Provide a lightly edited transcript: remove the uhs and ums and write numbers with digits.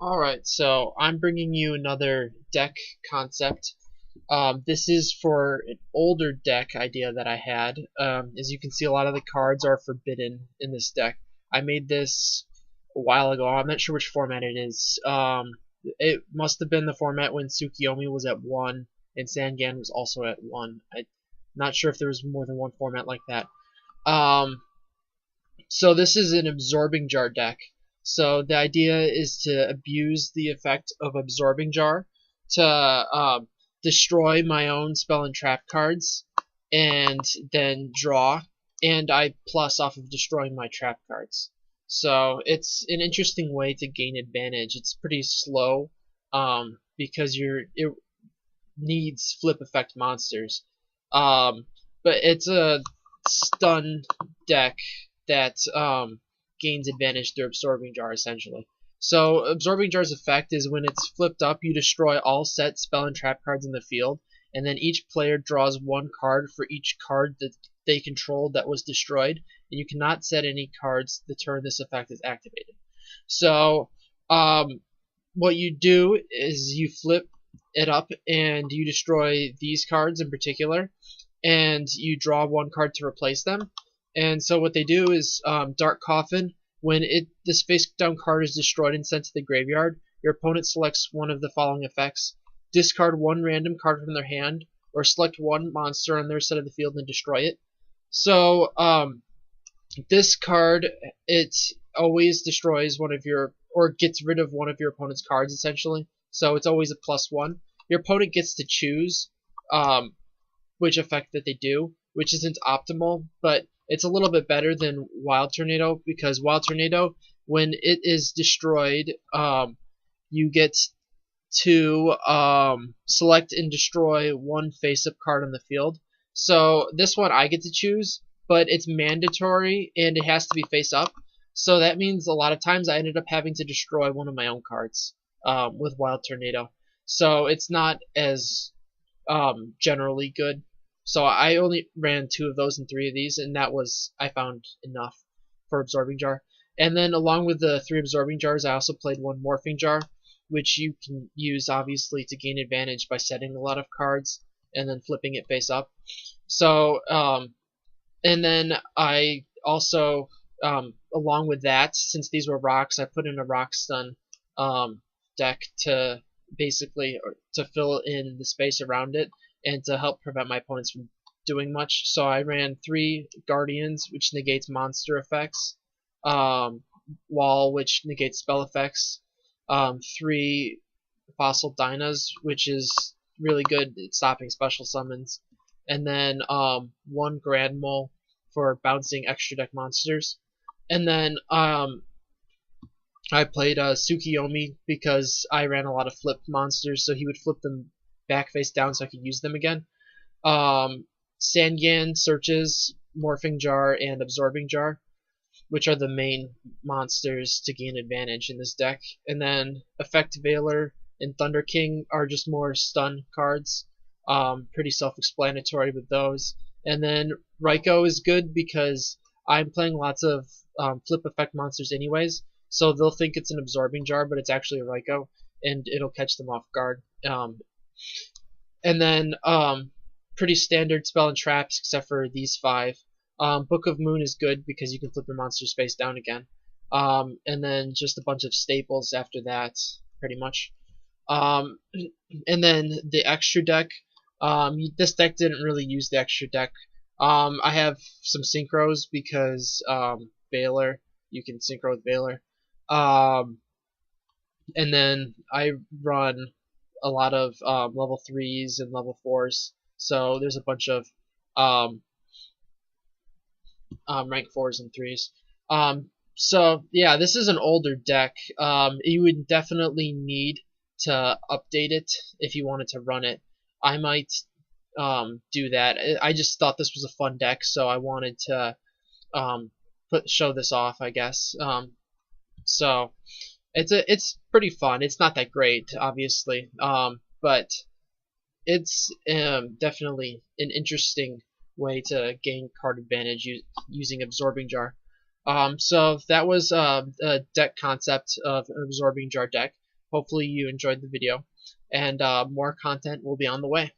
Alright, so I'm bringing you another deck concept. This is for an older deck idea that I had. As you can see, a lot of the cards are forbidden in this deck. I made this a while ago. I'm not sure which format it is. It must have been the format when Tsukiyomi was at 1 and Sangan was also at 1. I'm not sure if there was more than one format like that. So this is an Absorbing Jar deck. So the idea is to abuse the effect of Absorbing Jar to destroy my own spell and trap cards and then draw, and I plus off of destroying my trap cards. So it's an interesting way to gain advantage. It's pretty slow because it needs flip effect monsters. But it's a stun deck that gains advantage through Absorbing Jar, essentially. So Absorbing Jar's effect is when it's flipped up, you destroy all set spell and trap cards in the field, and then each player draws one card for each card that they controlled that was destroyed, and you cannot set any cards the turn this effect is activated. So what you do is you flip it up and you destroy these cards in particular, and you draw one card to replace them. And so what they do is Dark Coffin. When this face down card is destroyed and sent to the graveyard, your opponent selects one of the following effects: discard one random card from their hand, or select one monster on their side of the field and destroy it. So this card, it always destroys one of your, or gets rid of one of your opponent's cards, essentially. So it's always a +1. Your opponent gets to choose which effect that they do, which isn't optimal, but it's a little bit better than Wild Tornado, because Wild Tornado, when it is destroyed, you get to select and destroy one face-up card on the field. So this one I get to choose, but it's mandatory and it has to be face-up. So that means a lot of times I ended up having to destroy one of my own cards with Wild Tornado. So it's not as generally good. So I only ran 2 of those and 3 of these, and that was, I found, enough for Absorbing Jar. And then along with the 3 Absorbing Jars, I also played 1 Morphing Jar, which you can use obviously to gain advantage by setting a lot of cards and then flipping it face up. So and then I also along with that, since these were rocks, I put in a rock stun deck to basically to fill in the space around it and to help prevent my opponents from doing much. So I ran 3 Guardians, which negates monster effects, Wall, which negates spell effects, 3 Fossil Dynas, which is really good at stopping special summons, and then 1 Grand Mole for bouncing extra deck monsters. And then I played Tsukiyomi because I ran a lot of flip monsters, so he would flip them back face down so I could use them again. Sangan, Searches, Morphing Jar, and Absorbing Jar, which are the main monsters to gain advantage in this deck. And then Effect Veiler and Thunder King are just more stun cards. Pretty self-explanatory with those. And then Raikou is good because I'm playing lots of flip effect monsters anyways, so they'll think it's an Absorbing Jar, but it's actually a Raikou, and it'll catch them off guard. And then pretty standard spell and traps except for these 5. Book of Moon is good because you can flip your monster's face down again. And then just a bunch of staples after that, pretty much. And then the extra deck. This deck didn't really use the extra deck. I have some synchros because Veiler, you can synchro with Veiler. And then I run a lot of level 3s and level 4s, so there's a bunch of rank 4s and 3s. So yeah, this is an older deck. You would definitely need to update it if you wanted to run it. I might do that. I just thought this was a fun deck, so I wanted to show this off, I guess. So it's pretty fun. It's not that great, obviously, but it's definitely an interesting way to gain card advantage using Absorbing Jar. So that was a deck concept of an Absorbing Jar deck. Hopefully you enjoyed the video, and more content will be on the way.